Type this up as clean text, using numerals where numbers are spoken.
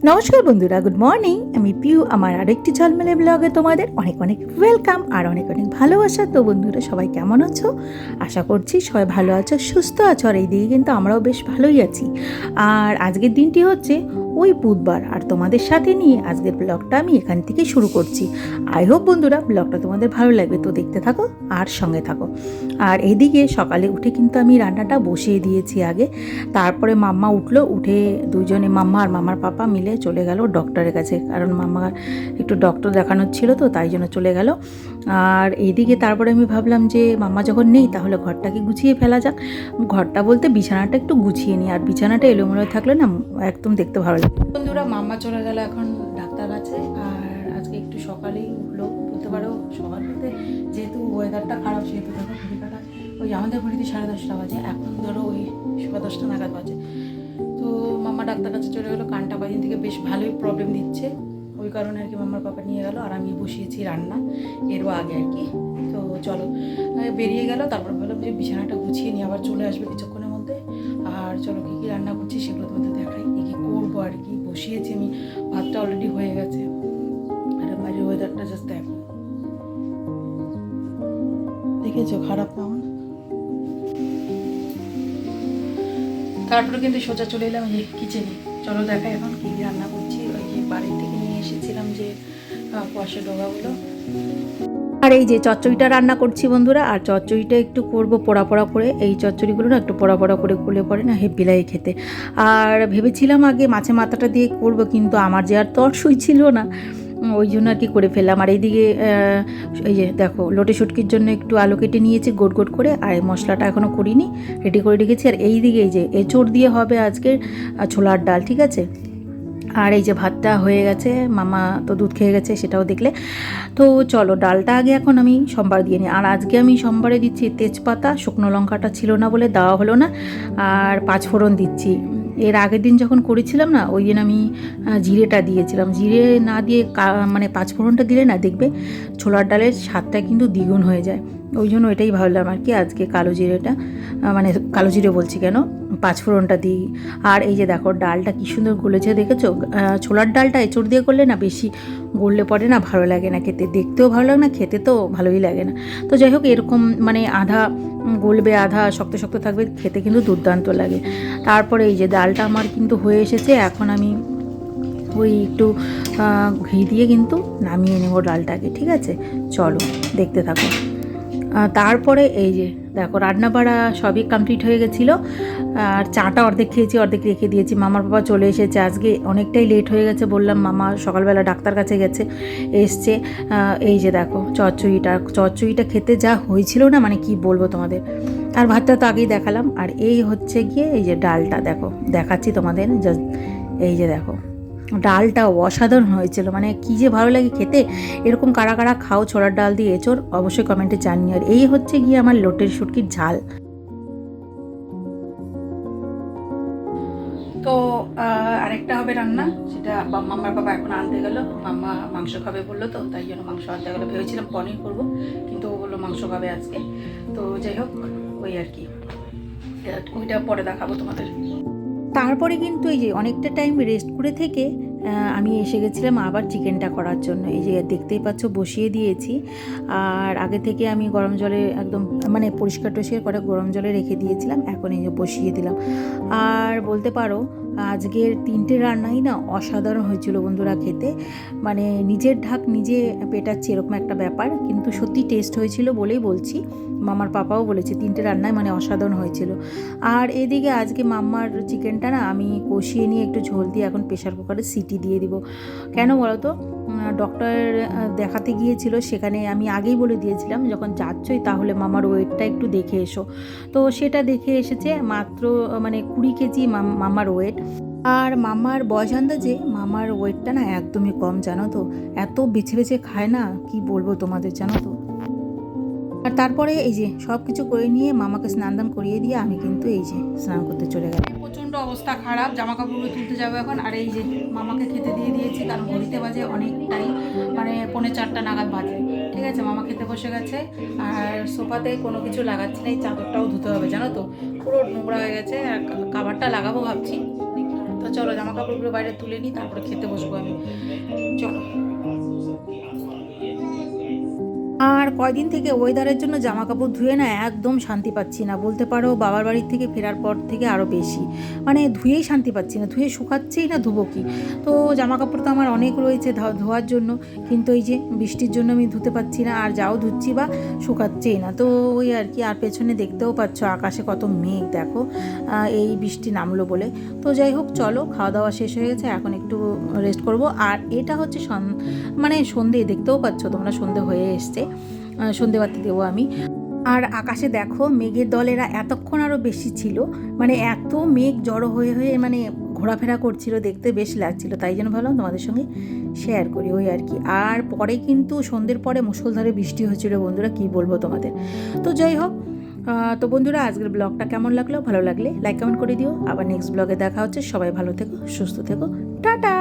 নমস্কার বন্ধুরা, good morning. আমি পিউ। আমার আরেকটি ঝলমেলে ব্লগে তোমাদের অনেক অনেক ওয়েলকাম আর অনেক অনেক ভালোবাসা। তো বন্ধুরা, সবাই কেমন আছো? আশা করছি সবাই ভালো আছো, সুস্থ আছো। আর এই দিকে কিন্তু আমরাও বেশ ভালোই আছি। আর আজকের দিনটি হচ্ছে ওই বুধবার, আর তোমাদের সাথে নিয়ে আজকের ব্লগটা আমি এখান থেকে শুরু করছি। আই হোপ বন্ধুরা ব্লগটা তোমাদের ভালো লাগবে, তো দেখতে থাকো আর সঙ্গে থাকো। আর এদিকে সকালে উঠে কিন্তু আমি রান্নাটা বসিয়ে দিয়েছি আগে। তারপরে মাম্মা উঠলো, উঠে দুজনে মাম্মা আর মামার পাপা মিলে চলে গেল ডক্টরের কাছে, কারণ মাম্মার একটু ডক্টর দেখানোর ছিল, তো তাই জন্য চলে গেল। আর এইদিকে তারপরে আমি ভাবলাম যে মাম্মা যখন নেই তাহলে ঘরটাকে গুছিয়ে ফেলা যাক। ঘরটা বলতে বিছানাটা একটু গুছিয়ে নিই, আর বিছানাটা এলোমেলো থাকলে না একদম দেখতে ভালো লাগে। বন্ধুরা, মাম্মা চলে গেল এখন ডাক্তার কাছে। আর আজকে একটু সকালেই উঠলো বলতে পারো, সকাল বলতে যেহেতু ওয়েদারটা খারাপ সেহেতু দেখো ঘড়িকাটা ওই আমাদের ঘড়িতে 10:30 বাজে, এখন ধরো ওই 10:15 নাগাদ বাজে। তো মাম্মা ডাক্তার কাছে চলে গেলো, কানটা কদিন থেকে বেশ ভালোই প্রবলেম দিচ্ছে, ওই কারণে আর কি মাম্মার পাপা নিয়ে গেল। আর আমি বসিয়েছি রান্না এরও আগে আর কি। তো চলো বেরিয়ে গেল, তারপর বললাম যে বিছানাটা গুছিয়ে নিয়ে আবার চলে আসবে কিছুক্ষণের মধ্যে। আর চলো কী কী রান্না করছি সেগুলো তোমাদের দেখাই, কী কী করবো আর কি। বসিয়েছি আমি, ভাতটা অলরেডি হয়ে গেছে। আর বাইরের ওয়েদারটা জাস্ট দেখো, দেখেছো খারাপ না? তারপরে কিন্তু সোজা চলে এলাম এই কিচেনে। চলো দেখাই এখন কী কী রান্না করছি। ওই যে বাড়ির থেকে নিয়ে এসেছিলাম যে পয়সা ডোগাগুলো। আর এই যে চচ্চড়িটা রান্না করছি বন্ধুরা, আর চচ্চড়িটা একটু করব পোড়া পোড়া করে। এই চচ্চড়িগুলো না একটু পোড়া পোড়া করে করলে পরে না হেব্বি লাগে খেতে। আর ভেবেছিলাম আগে মাছের মাথাটা দিয়ে করব, কিন্তু আমার যে আর তরসই ছিল না, ওই জন্য আর কি করে ফেললাম। আর এইদিকে এই যে দেখো লোটে শুটকির জন্য একটু আলু কেটে নিয়েছি গোট গোট করে, আর এই মশলাটা এখনও করিনি, রেডি করে রেখেছি। আর এই দিকে এই যে এঁচোড় দিয়ে হবে আজকের ছোলার ডাল, ঠিক আছে। আর এই যে ভাতটা হয়ে গেছে, মামা তো দুধ খেয়ে গেছে সেটাও দেখলে। তো চলো ডালটা আগে এখন আমি সোমবার দিয়ে নিই। আর আজকে আমি সোমবারে দিচ্ছি তেজপাতা, শুকনো লঙ্কাটা ছিল না বলে দেওয়া হলো না, আর 5 ফোড়ন দিচ্ছি। এর আগের দিন যখন করেছিলাম না, ওই দিন আমি জিরেটা দিয়েছিলাম। জিরে না দিয়ে মানে 5 ফোড়নটা দিলে না দেখবে ছোলার ডালের স্বাদটা কিন্তু দ্বিগুণ হয়ে যায়। ওই জন্য এটাই ভাবলাম আর কি আজকে কালো জিরেটা, মানে কালো জিরে বলছি কেন, 5 ফোড়নটা দিই। আর এই যে দেখো ডালটা কী সুন্দর গলেছে, দেখেছো? ছোলার ডালটা এঁচড় দিয়ে করলে না বেশি গললে পরে না ভালো লাগে না খেতে, দেখতেও ভালো লাগে না, খেতে তো ভালোই লাগে না। তো যাই হোক, এরকম মানে আধা গলবে আধা শক্ত শক্ত থাকবে, খেতে কিন্তু দুর্দান্ত লাগে। তারপরে এই যে ডালটা আমার কিন্তু হয়ে এসেছে, এখন আমি ওই একটু ঘি দিয়ে কিন্তু নামিয়ে নেব ডালটাকে, ঠিক আছে। চলো দেখতে থাকো। তারপরে এই যে দেখো রান্না বাড়া সবই কমপ্লিট হয়ে গেছিলো। আর চাটা অর্ধেক খেয়েছি, অর্ধেক রেখে দিয়েছি। মামার বাবা চলে এসেছে, আজকে অনেকটাই লেট হয়ে গেছে বললাম, মামা সকালবেলা ডাক্তার কাছে গেছে, এসছে। এই যে দেখো চচ্চড়িটা খেতে যা হয়েছিল না, মানে কি বলবো তোমাদের। আর ভাতটা তো আগেই দেখালাম। আর এই হচ্ছে গিয়ে এই যে ডালটা দেখো, দেখাচ্ছি তোমাদের জাস্ট। এই যে দেখো ডালটা অসাধারণ হয়েছিল, মানে কী যে ভালো লাগে খেতে। এরকম কারা কারা খাও ছোলার ডাল দিয়ে এঁচোড়, অবশ্যই কমেন্টে জানিও। আর এই হচ্ছে গিয়ে আমার লোটের শুটকির ঝাল। তো আরেকটা হবে রান্না, সেটা মাম্মার বাবা এখন আনতে গেল। মাম্মা মাংস খাবে বললো, তো তাই জন্য মাংস আনতে গেলো। ভেবেছিলাম পনির করবো, কিন্তু ও বললো মাংস খাবে আজকে। তো যাই হোক, ওই আর কি, ওইটা পরে দেখাবো তোমাদের। তারপরে কিন্তু এই যে অনেকটা টাইম রেস্ট করে থেকে আমি এসে গেছিলাম আবার চিকেনটা করার জন্য। এই যে দেখতেই পাচ্ছ বসিয়ে দিয়েছি। আর আগে থেকে আমি গরম জলে একদম মানে পরিষ্কার টরিষ্কার করে গরম জলে রেখে দিয়েছিলাম, এখন এই যে বসিয়ে দিলাম। আর বলতে পারো আজকের 3টে রান্নাই না অসাধারণ হয়েছিল বন্ধুরা খেতে, মানে নিজের ঢাক নিজে পেটাচ্ছি এরকম একটা ব্যাপার, কিন্তু সত্যি টেস্ট হয়েছিল বলেই বলছি। মামার পাপাও বলেছে 3টে রান্নাই মানে অসাধারণ হয়েছিল। আর এদিকে আজকে মাম্মার চিকেনটা না আমি কষিয়ে নিয়ে একটু ঝোল দিয়ে এখন প্রেশার কুকারে সিটি দিয়ে দিব। কেন বলো তো, ডক্টর দেখাতে গিয়েছিল, সেখানে আমি আগেই বলে দিয়েছিলাম যখন যাচ্ছই তাহলে মামার ওয়েটটা একটু দেখে এসো। তো সেটা দেখে এসেছে, মাত্র মানে 20 কেজি মামার ওয়েট। আর মামার বয়স আন্দাজে মামার ওয়েটটা না একদমই কম, জানো তো। এত বেছে বেছে খায় না, কি বলবো তোমাদের, জানো তো। আর তারপরে এই যে সব কিছু করে নিয়ে মামাকে স্নান দান করিয়ে দিয়ে আমি কিন্তু এই যে স্নান করতে চলে গেলাম। প্রচণ্ড অবস্থা খারাপ, জামা কাপড়গুলো তুলতে যাবো এখন। আর এই যে মামাকে খেতে দিয়ে দিয়েছি, কারণ ঘড়িতে বাজে অনেকটাই, মানে 3:45 নাগাদ বাজে, ঠিক আছে। মামা খেতে বসে গেছে। আর সোফাতে কোনো কিছু লাগাচ্ছি না, এই চাদরটাও ধুতে হবে, জানো তো, পুরো নোংরা হয়ে গেছে। আর কাভারটা লাগাবো ভাবছি, তো তো চলো জামা কাপড়গুলো বাইরে তুলে নিই, তারপরে খেতে বসবো আমি। চলো। আর কয়দিন থেকে ওয়েদারের জন্য জামা কাপড় ধুয়ে না একদম শান্তি পাচ্ছি না, বলতে পারো বাবার বাড়ির থেকে ফেরার পর থেকে আরও বেশি, মানে ধুয়েই শান্তি পাচ্ছি না, ধুয়ে শুকাচ্ছেই না, ধুবো কি। তো জামা কাপড় তো আমার অনেক রয়েছে ধোয়ার জন্য, কিন্তু এই যে বৃষ্টির জন্য আমি ধুতে পারছি না, আর যাও ধুচ্ছি বা শুকাচ্ছেই না। তো ওই আর কি। আর পেছনে দেখতেও পাচ্ছ আকাশে কত মেঘ দেখো, এই বৃষ্টি নামলো বলে। তো যাই হোক, চলো, খাওয়া দাওয়া শেষ হয়ে গেছে, এখন একটু রেস্ট করব। আর এটা হচ্ছে মানে সন্ধে, দেখতেও পাচ্ছ তোমরা সন্ধে হয়ে এসছে, সন্ধেবাতি দেবো আমি। আর আকাশে দেখো মেঘের দলেরা এতক্ষণ আরও বেশি ছিল, মানে এত মেঘ জড়ো হয়ে হয়ে মানে ঘোরাফেরা করছিল, দেখতে বেশ লাগছিল, তাই জন্য ভাবলাম তোমাদের সঙ্গে শেয়ার করি, ওই আর কি। আর পরে কিন্তু সন্ধ্যের পরে মুষলধারে বৃষ্টি হয়েছিল বন্ধুরা, কি বলবো তোমাদের। তো যাই হোক, তো বন্ধুরা আজকের ব্লগটা কেমন লাগলো, ভালো লাগলে লাইক কমেন্ট করে দিও। আবার নেক্সট ব্লগে দেখা হচ্ছে, সবাই ভালো থেকো, সুস্থ থেকো, টাটা।